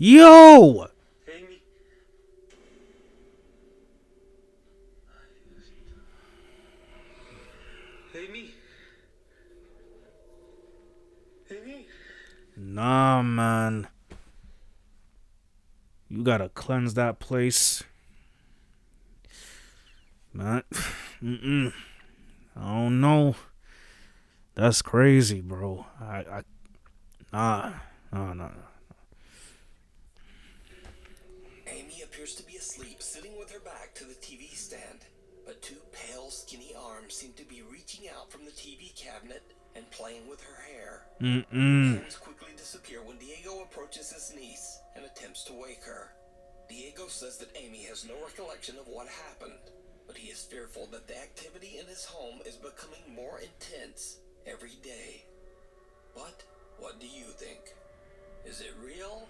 Yo! Amy. Amy. Amy. Nah, man. You gotta cleanse that place. Man. Mm-mm. I don't know. That's crazy, bro. Nah. Nah, nah. Amy appears to be asleep, sitting with her back to the TV stand. But two pale, skinny arms seem to be reaching out from the TV cabinet and playing with her hair. Mm-mm. Hands quickly disappear when Diego approaches his niece and attempts to wake her. Diego says that Amy has no recollection of what happened, but he is fearful that the activity in his home is becoming more intense every day. But what do you think? Is it real,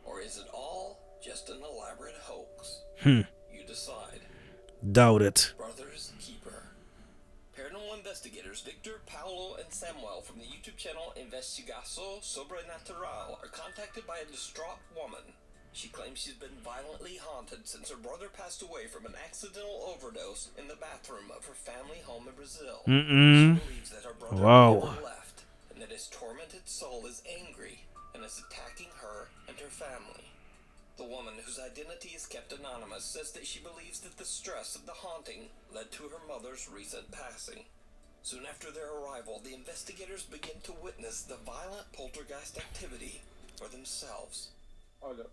or is it all just an elaborate hoax? You decide. Doubt it. Brothers Keeper. Paranormal investigators Victor, Paolo, and Samuel from the YouTube channel Investigação Sobrenatural are contacted by a distraught woman. She claims she's been violently haunted since her brother passed away from an accidental overdose in the bathroom of her family home in Brazil. She believes that her brother Wow. never left, and that his tormented soul is angry and is attacking her and her family. The woman, whose identity is kept anonymous, says that she believes that the stress of the haunting led to her mother's recent passing. Soon after their arrival, the investigators begin to witness the violent poltergeist activity for themselves. Olha,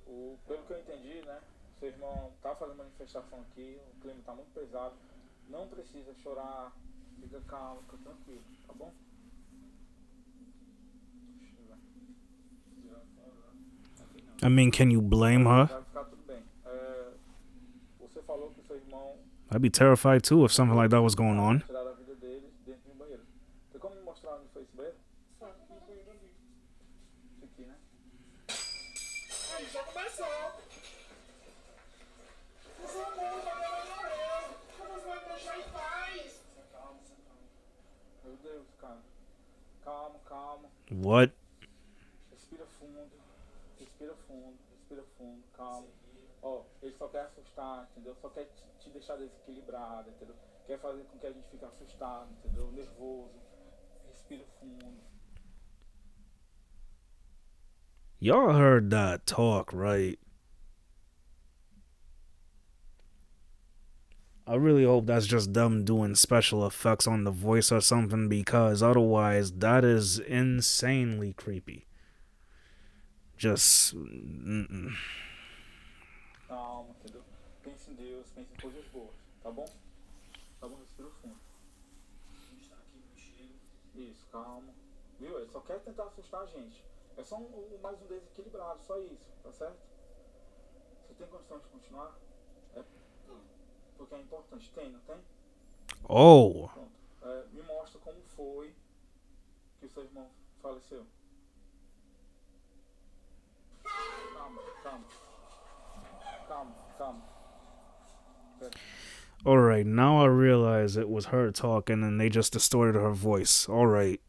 pelo que eu entendi, né? Seu irmão tá fazendo manifestação aqui, o clima tá muito pesado. Não precisa chorar, fica calmo, fica tranquilo, tá bom? I mean, can you blame her? Vai ficar tudo bem. Você falou que seu irmão I'd be terrified too if something like that was going on. tiraram a vida dele dentro de um banheiro. Tem como me mostrar onde foi esse banheiro? Só que no banheiro ali. Esse aqui, né? Aí já começou. O seu mundo agora morreu. Como você vai me deixar em paz? Calma. Meu Deus, cara. Calma, calma. What? Respira fundo. Respira fundo, calma. Ó, ele só quer assustar, entendeu? Só quer te deixar desequilibrado, entendeu? Quer fazer com que a gente fique assustado, entendeu? Nervoso. Respira fundo. Y'all heard that talk, right? I really hope that's just them doing special effects on the voice or something, because otherwise that is insanely creepy. Just Calma, entendeu? Pense em Deus, pense em coisas boas, tá bom? Tá bom, respira fundo. A gente tá aqui contigo. Isso, calma. Viu? Ele só quer tentar assustar a gente. É só mais um desequilibrado, só isso, tá certo? Você tem condição de continuar? É. Porque é importante. Tem, não tem? Oh. Pronto. Me mostra como foi que o seu irmão faleceu. Calma. Alright, now I realize it was her talking and they just distorted her voice. Alright.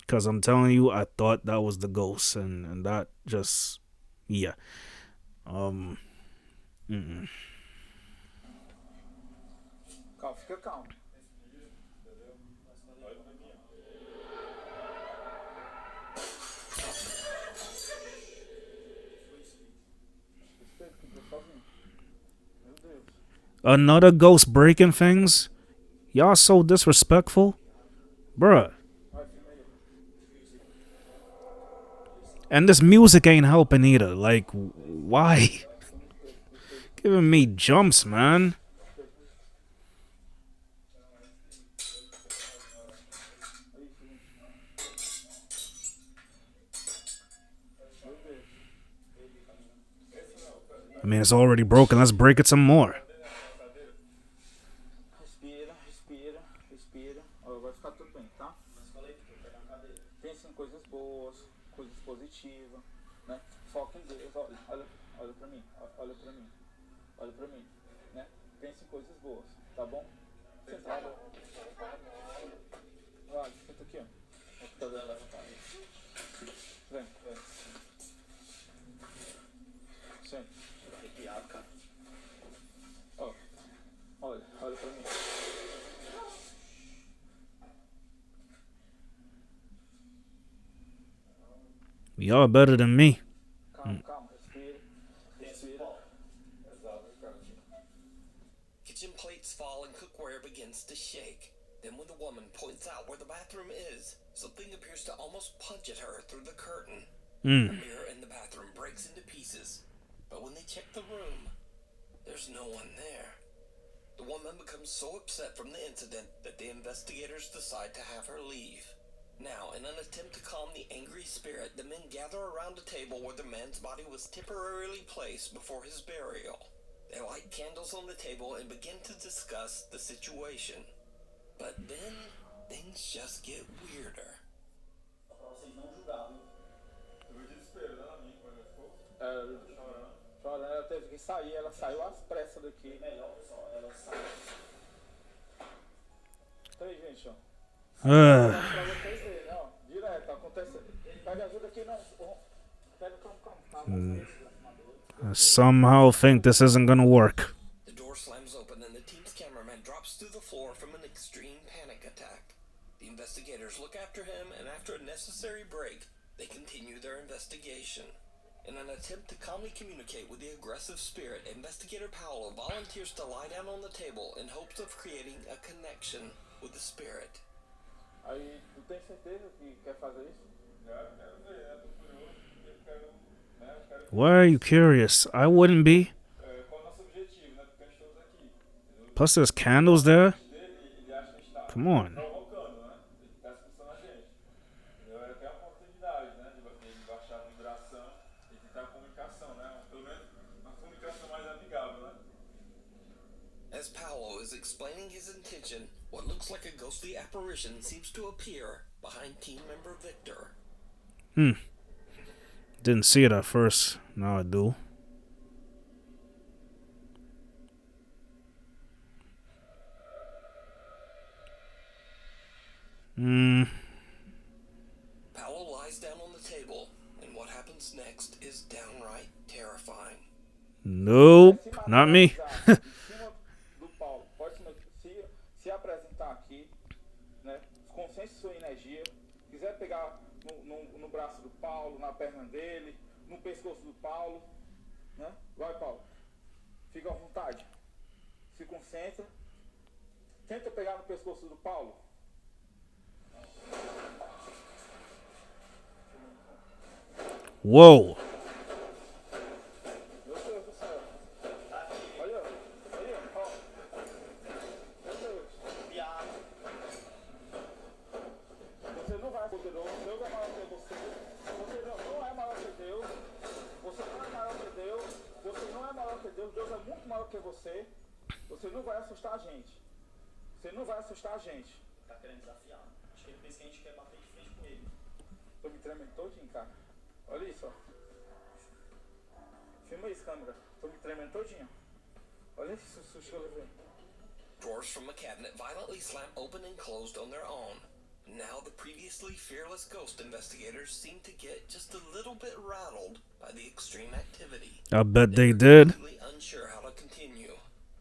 Because I'm telling you, I thought that was the ghost, and that just, yeah. Calma, fica calmo. Meu Deus. Another ghost breaking things? Y'all so disrespectful? Bruh. Vai, filma aí. And this music ain't helping either. Like, why? Giving me jumps, man. I mean, it's already broken. Let's break it some more. Respira. Ó, vai ficar tudo bem, tá? Pense em coisas boas, coisas positivas, né? Foca em Deus. Olha pra mim. Olha pra mim, né? Pense em coisas boas, tá bom? Sentado. Vai, senta aqui, ó. Vem. Y'all better than me. Calma, calma, respira. Respira. Exato, cara. Kitchen plates fall and cookware begins to shake. Then when the woman points out where the bathroom is, something appears to almost punch at her through the curtain. The mirror in the bathroom breaks into pieces, but when they check the room, there's no one there. The woman becomes so upset from the incident that the investigators decide to have her leave. Now, in an attempt to calm the angry spirit, the men gather around a table where the man's body was temporarily placed before his burial. They light candles on the table and begin to discuss the situation. But then, things just get weirder. Chorando, ela teve que sair, ela saiu às pressas daqui. Melhor, pessoal, ela saiu. Tá aí, gente, ó. Pra vocês verem, ó. Direto, acontece. Pega ajuda aqui, não. Pega, calma. I somehow think this isn't gonna work. The door slams open and the team's cameraman drops through the floor from an extreme panic attack. The investigators look after him, and after a necessary break, they continue their investigation. In an attempt to calmly communicate with the aggressive spirit, Investigator Paolo volunteers to lie down on the table in hopes of creating a connection with the spirit. Aí, tu tem certeza que quer fazer isso? Quero ver, né? Tô curioso. Eu quero, né? Eu quero. Why are you curious? I wouldn't be. Qual é o nosso objetivo, né? Porque a gente todos aqui. Plus, there's candles there. Ele acha que a gente tá Come on. provocando, né? Ele tá expulsando a gente. Entendeu? É até a oportunidade, né? De baixar a vibração e tentar a comunicação, né? Pelo menos uma comunicação mais amigável, né? As Paolo is explaining his intention, what looks like a ghostly apparition seems to appear behind team member Victor. Didn't see it at first. Now I do. Paolo lies down on the table, and what happens next is downright terrifying. Nope, not me. Em cima do Paulo, pode se apresentar aqui, né? Concentre sua energia. Quiser pegar no braço do Paulo, na perna dele, no pescoço do Paulo, né? Vai, Paulo. Fica à vontade. Se concentra. Tenta pegar no pescoço do Paulo. Whoa. Meu Deus do céu. Olha, ó. Meu Deus. Você não vai poderoso. Deus é maior que você. Você não é maior que Deus. Você não é maior que Deus. Você não é maior que Deus. Deus é muito maior que você. Você não vai assustar a gente. Você não vai assustar a gente. Tá querendo desafiar. Acho que ele pensa que a gente quer bater de frente com ele. Tô me tremendo todinho, cara. Olha isso, ó. Filma isso, câmera. Tô me tremendo todinho. Olha esse susto que eu levei. Drawers from a cabinet violently slam open and closed on their own. Now the previously fearless ghost investigators seem to get just a little bit rattled by the extreme activity. I bet they They're did. completely unsure how to continue.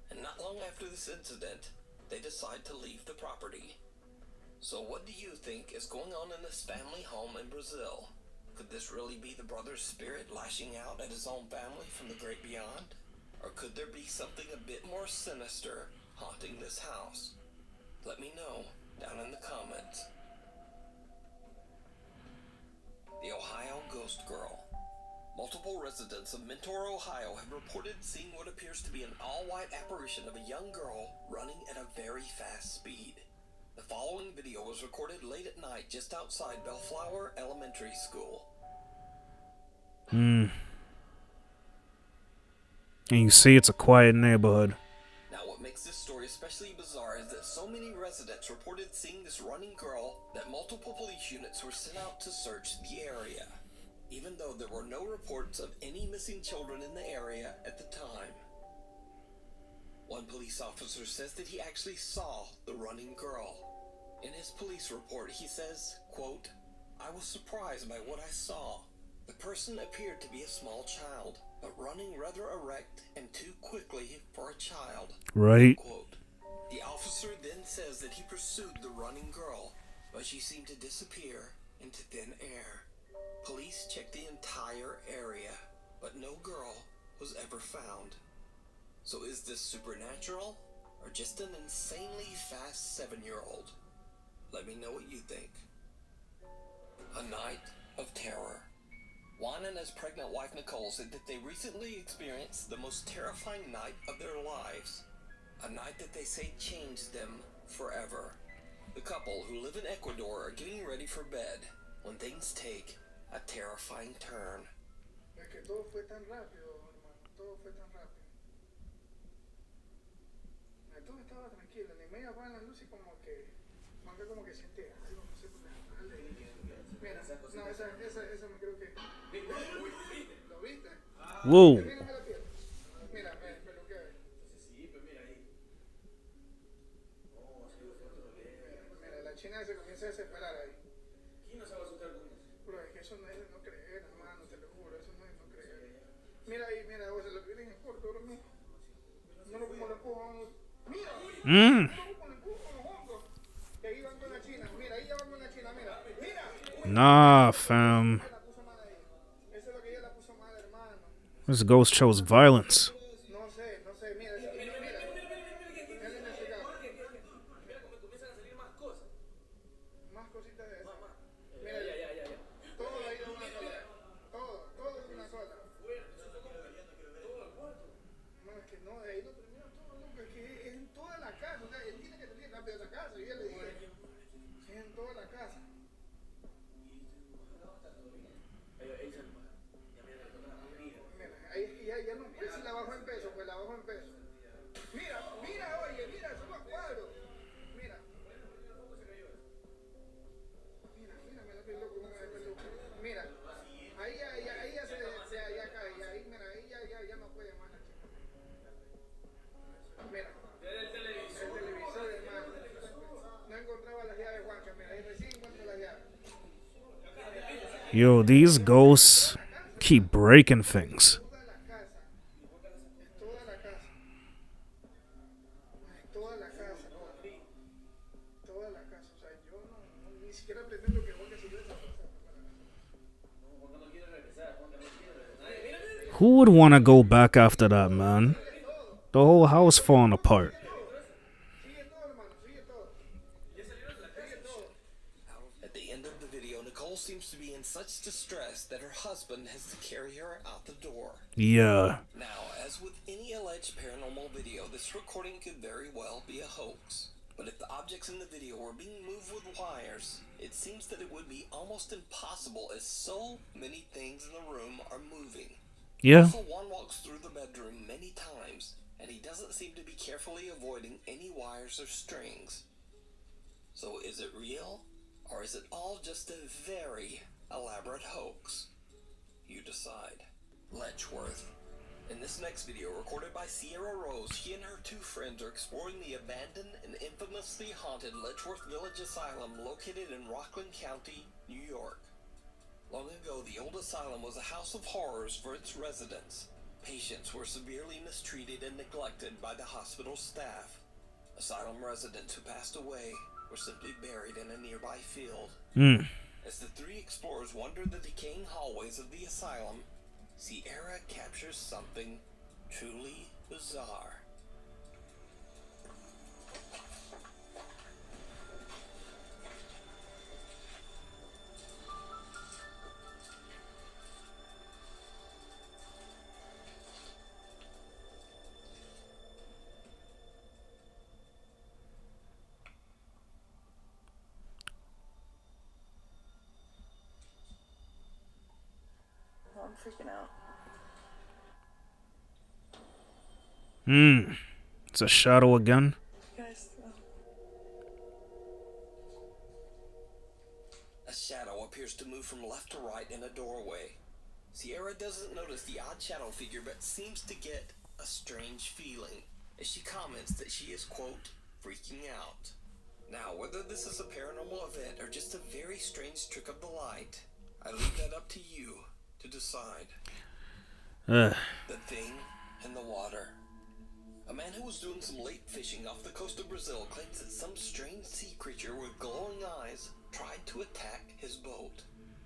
And not long after this incident, they decide to leave the property. So what do you think is going on in this family home in Brazil? Could this really be the brother's spirit lashing out at his own family from the great beyond? Or could there be something a bit more sinister haunting this house? Let me know down in the comments. The Ohio Ghost Girl. Multiple residents of Mentor, Ohio have reported seeing what appears to be an all-white apparition of a young girl running at a very fast speed. The following video was recorded late at night just outside Bellflower Elementary School. And you see, it's a quiet neighborhood. Now, what makes this story especially bizarre is that so many residents reported seeing this running girl that multiple police units were sent out to search the area, even though there were no reports of any missing children in the area at the time. One police officer says that he actually saw the running girl. In his police report, he says, quote, "I was surprised by what I saw. The person appeared to be a small child, but running rather erect and too quickly for a child." Right. Quote. The officer then says that he pursued the running girl, but she seemed to disappear into thin air. Police checked the entire area, but no girl was ever found. So is this supernatural, or just an insanely fast 7-year-old? Let me know what you think. A night of terror. Juan and his pregnant wife Nicole said that they recently experienced the most terrifying night of their lives. A night that they say changed them forever. The couple, who live in Ecuador, are getting ready for bed when things take a terrifying turn. Es que todo fue tan rápido, hermano. Todo fue tan rápido. Todo estaba tranquilo. Ni media apagan la luz y como que sentí algo, no sé por qué. Mira, no, esa me creo que. ¿Lo viste? Whoa. Mírame la piel. Mira, me lo que ve. Sí, pues mira ahí. Oh, sí, Mira, la china se comienza a desesperar ahí. ¿Quién no se va a asustar con eso? Pero es que eso no es de no creer, hermano, te lo juro, eso no es de no creer. Mira ahí, mira, o sea, lo que viene es corto, ahora mismo. No lo como lo empujan. Mira, no lo como lo empujan los hongos. Que ahí van con la china, mira, ahí ya van con la china, mira. Mira. Nah, fam. Ella la puso mal ahí. Eso es lo que ella la puso mal, hermano. This ghost chose violence. No sé, mira, mira. Él investigado. Mira cómo comienzan a salir más cosas. Más cositas de esas. Ya, ya, ya, ya. Todo ahí de una sola. Todo de una sola. No, es que no, de ahí no termina todo, loco. Es que es en toda la casa. O sea, él tiene que salir rápido de la casa. Yo ya le dije. Es en toda la casa. Mira, ahí es que ya no puede si la bajo en peso, pues la bajo en peso. Mira, oye, mira, son los cuadros. Mira. Mira, me la piel loco, mira, ahí ya ya cae, ahí, mira, ahí ya no puede más la chica. Mira, el televisor, hermano. No encontraba las llaves, Juanca, mira, ahí recién encontré las llaves. Yo, these ghosts keep breaking things. Toda la casa. Es toda la casa. Es toda la casa. Toda la casa. O sea, yo no ni siquiera pretendo que Juanca se lleve esa cosa. Who would want to go back after that, man? The whole house falling apart. Sigue todo, hermano, sigue todo. Sigue todo. At the end of the video, Nicole seems to be in such distress that her husband has to carry her out the door. Yeah. Now, as with any alleged paranormal video, this recording could very well be a hoax. But if the objects in the video were being moved with wires, it seems that it would be almost impossible as so many things in the room are moving. Yeah. Also, Juan walks through the bedroom many times, and he doesn't seem to be carefully avoiding any wires or strings. So is it real, or is it all just a very elaborate hoax? You decide. Letchworth. In this next video, recorded by Sierra Rose, she and her two friends are exploring the abandoned and infamously haunted Letchworth Village Asylum located in Rockland County, New York. Long ago, the old asylum was a house of horrors for its residents. Patients were severely mistreated and neglected by the hospital staff. Asylum residents who passed away were simply buried in a nearby field. As the three explorers wander the decaying hallways of the asylum, Sierra captures something truly bizarre. I'm freaking out. It's a shadow again. Guys, A shadow appears to move from left to right in a doorway. Sierra doesn't notice the odd shadow figure, but seems to get a strange feeling as she comments that she is, quote, freaking out. Now, whether this is a paranormal event or just a very strange trick of the light, I leave that up to you to decide. The thing in the water. A man who was doing some lake fishing off the coast of Brazil claims that some strange sea creature with glowing eyes tried to attack his boat.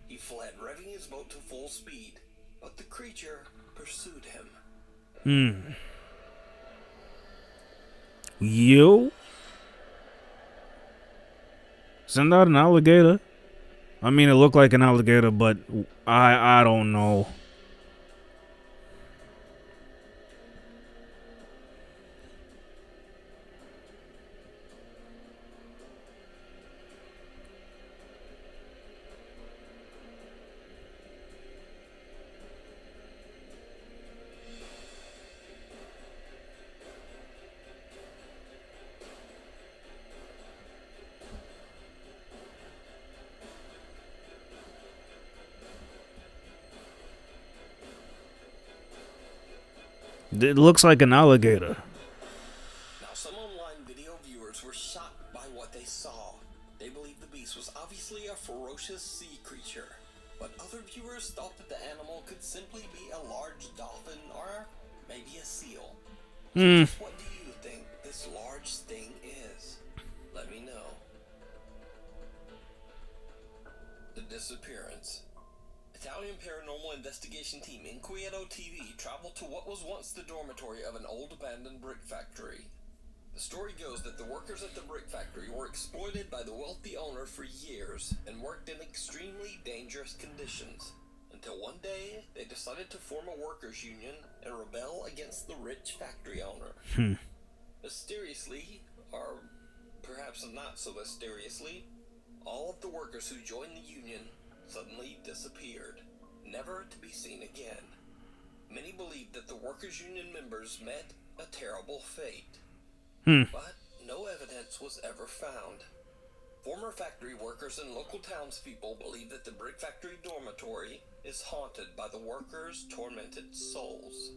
He He fled, revving his boat to full speed, but the creature pursued him. Yo? Isn't that an alligator? I mean, it looked like an alligator, but I don't know. It looks like an alligator. Now, some online video viewers were shocked by what they saw. They believed the beast was obviously a ferocious sea creature, but other viewers thought that the animal could simply be a large dolphin or maybe a seal. So just what do you think this large thing is? Let me know. The disappearance. Italian paranormal investigation team Inquieto TV traveled to what was once the dormitory of an old abandoned brick factory. The story goes that the workers at the brick factory were exploited by the wealthy owner for years and worked in extremely dangerous conditions, until one day they decided to form a workers' union and rebel against the rich factory owner. Mysteriously, or perhaps not so mysteriously, all of the workers who joined the union suddenly disappeared, never to be seen again. Many believe that the workers' union members met a terrible fate, but no evidence was ever found. Former factory workers and local townspeople believe that the brick factory dormitory is haunted by the workers' tormented souls.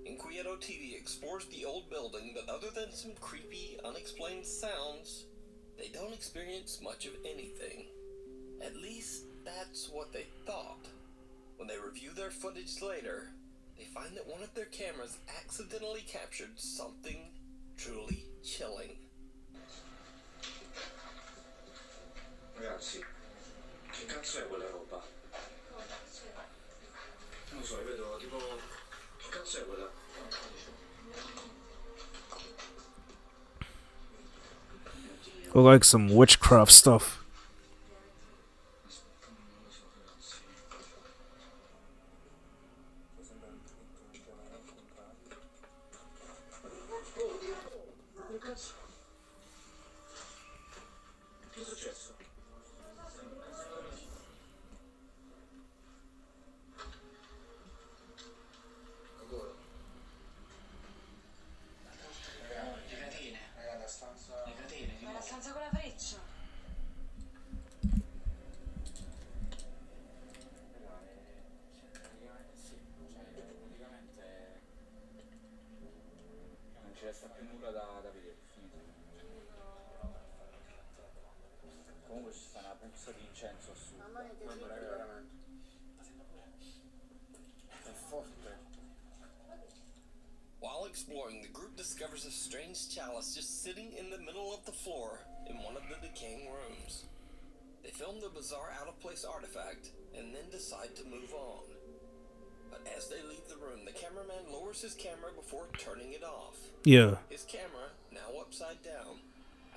Inquieto TV explores the old building, but other than some creepy, unexplained sounds, they don't experience much of anything. At least, that's what they thought. When they review their footage later, they find that one of their cameras accidentally captured something truly chilling. Ragazzi, che cazzo è quella roba? Non lo so, io vedo tipo... Che cazzo è quella? Look like some witchcraft stuff. Che è successo? Ancora? Le catene. La stanza... Le catene, tipo... La stanza con la freccia. Praticamente sì, cioè praticamente non ci resta più nulla da vedere, finito. Comunque ci sta una puzza di incenso assurda. Guarda, raga, veramente. È forte. While exploring, the group discovers a strange chalice just sitting in the middle of the floor in one of the decaying rooms. They film the bizarre out-of-place artifact and then decide to move on. But as they leave the room, the cameraman lowers his camera before turning it off. Yeah. His camera, now upside down,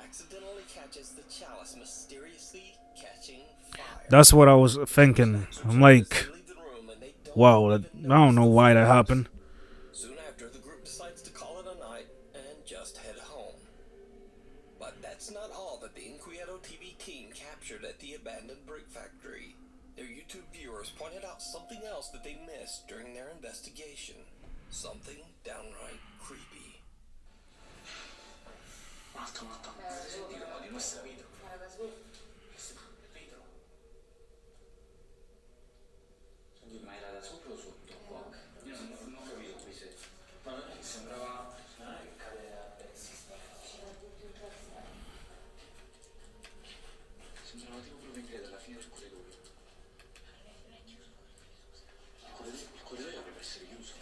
accidentally catches the chalice mysteriously catching fire. That's what I was thinking. I'm like, They leave the room and they don't wow, even I don't know notice the why that flames. happened. Soon after, the group decides to call it a night and just head home. But that's not all that the Inquieto TV team captured at the abandoned brick factory. Their YouTube viewers pointed out something else that they missed during their investigation. Something downright creepy. Marta, sentito, ma dimostra vetro. Vetro. Senti, ma era da sopra o sotto? Io non ho capito qui se... Ma non è che sembrava... Non è che cadere a pezzi. Sembrava tipo proprio in piedi alla fine del corridoio. Il corridoio dovrebbe essere chiuso.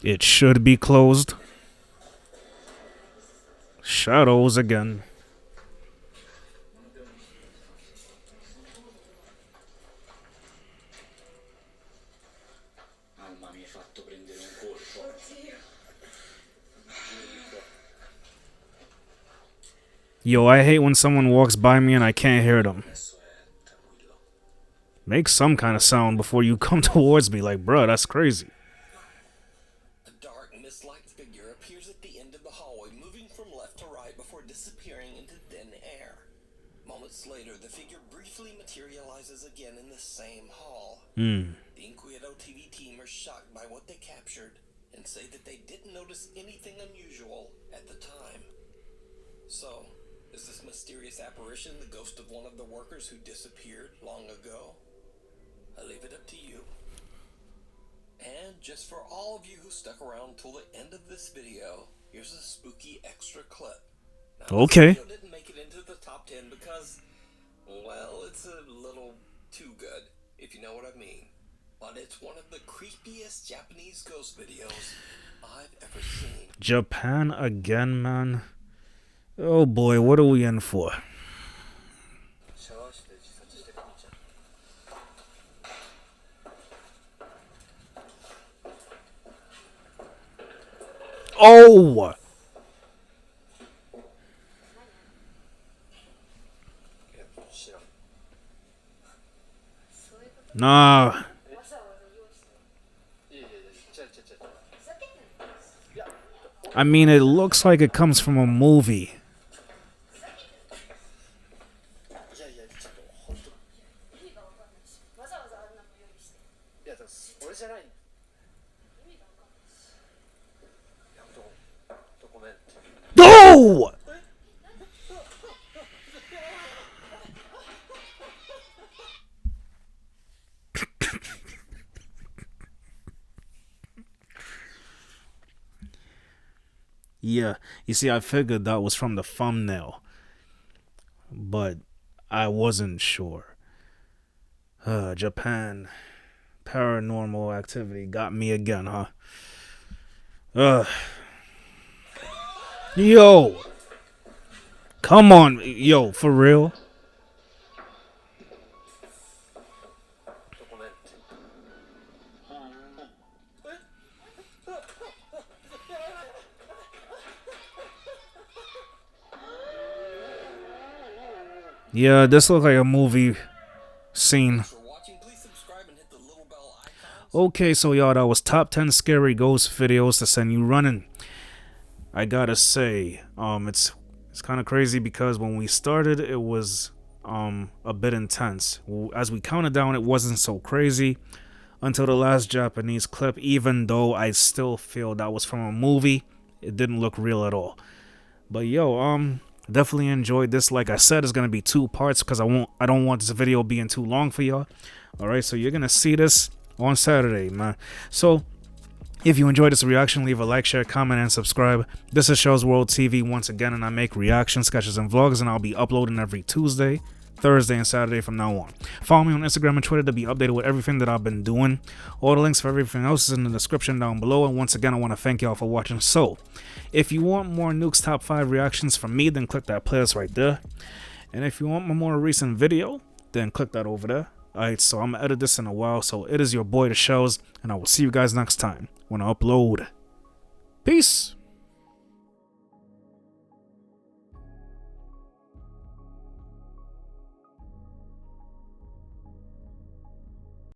It should be closed. Shadows again. fatto prendere un colpo. Yo, I hate when someone walks by me and I can't hear them. Adesso è tranquillo. Make some kind of sound before you come towards me. Like, bruh, that's crazy. A dark, mist-like figure appears at the end of the hallway, moving from left to right before disappearing into thin air. Moments later, the figure briefly materializes again in the same hall. The Inquieto TV team are shocked by what they captured and say that they didn't notice anything unusual at the time. So, is this mysterious apparition the ghost of one of the workers who disappeared long ago? I leave it up to you. And just for all of you who stuck around till the end of this video, here's a spooky extra clip. Now, Okay. this video didn't make it into the top 10 because, well, it's a little too good, if you know what I mean. But it's one of the creepiest Japanese ghost videos I've ever seen. Japan again, man. Oh boy, what are we in for? シャワー室で自殺してるみちゃん。 Oh! Nah. I mean, it looks like it comes from a movie. いやいやちょっと本当。意味がわかんないし、わざわざあんなの用意して。いやだから俺じゃない。意味がわかんないし。いやごめんって。 No! Yeah, you see, I figured that was from the thumbnail, but I wasn't sure. Japan paranormal activity got me again, huh? Yo, come on, yo, for real? Yeah, this looks like a movie scene. For watching, please subscribe and hit the little bell icon. Okay, so y'all, that was top 10 scary ghost videos to send you running. I gotta say, it's kind of crazy because when we started, it was a bit intense. As we counted down, it wasn't so crazy until the last Japanese clip. Even though I still feel that was from a movie, it didn't look real at all. But yo, definitely enjoyed this. Like I said, it's gonna be 2 parts because I don't want this video being too long for y'all. All right, so you're gonna see this on Saturday, man. So if you enjoyed this reaction, leave a like, share, comment, and subscribe. This is Shell's World TV once again, and I make reaction sketches and vlogs, and I'll be uploading every Tuesday, Thursday, and Saturday from now on. Follow me on Instagram and Twitter to be updated with everything that I've been doing. All the links for everything else is in the description down below, and once again, I want to thank y'all for watching. So if you want more Nuke's Top 5 reactions from me, then click that playlist right there. And if you want my more recent video, then click that over there. Alright, so I'm gonna edit this in a while. So it is your boy, The Shells, and I will see you guys next time when I upload. Peace!